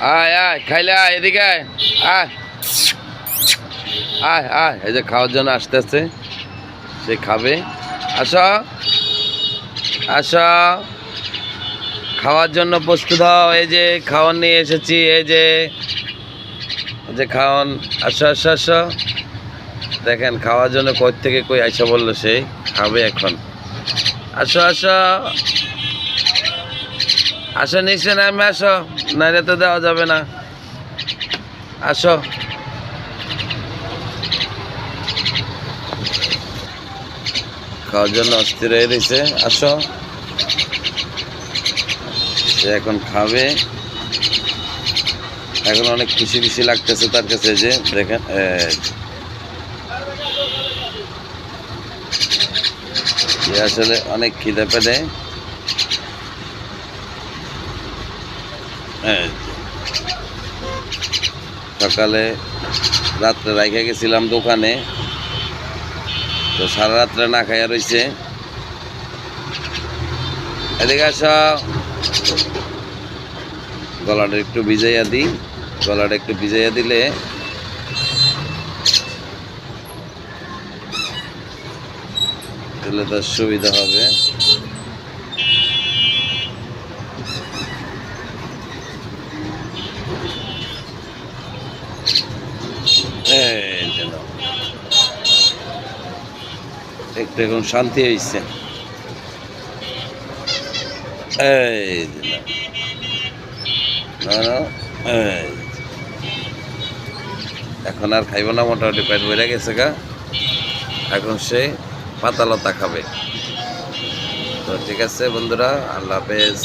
আয় আয় খাইলে আয় এদিকে আয় আয় আয় আয় এই যে খাওয়ার জন্য আসতেছে, সে খাবে। আসো আসো খাওয়ার জন্য প্রস্তুত হও। এই যে খাওয়ার নিয়ে এসেছি, এই যে খাওয়ান। আসো আসো আসো, দেখেন খাওয়ার জন্য কই থেকে কই আইসা বললো, সেই খাবে এখন। আসো আসো আসো, নিচে নামে আসো, নাইলে তো দেওয়া যাবে না। আসো খাওয়ার জন্য অস্থির হয়ে রয়েছে। আসো, সে এখন খাবে। এখন অনেক খুশি খুশি লাগতেছে তার কাছে, যে দেখেন আসলে অনেক খিদে পেটে। সকালে রাত্রে রাইখা গেছিলাম দোকানে, তো সারা রাত্রে না খাইয়া রয়েছে। এদিকে আসো, গলাটা একটু ভিজাইয়া দিই। গলাটা একটু ভিজাইয়া দিলে তার সুবিধা হবে। একটু এখন শান্তি হয়েছে। এখন আর খাইব না, মোটামুটি পেট ভরে গেছে গা। এখন সে পাতা লতা খাবে। তো ঠিক আছে বন্ধুরা, আল্লাহ হাফেজ।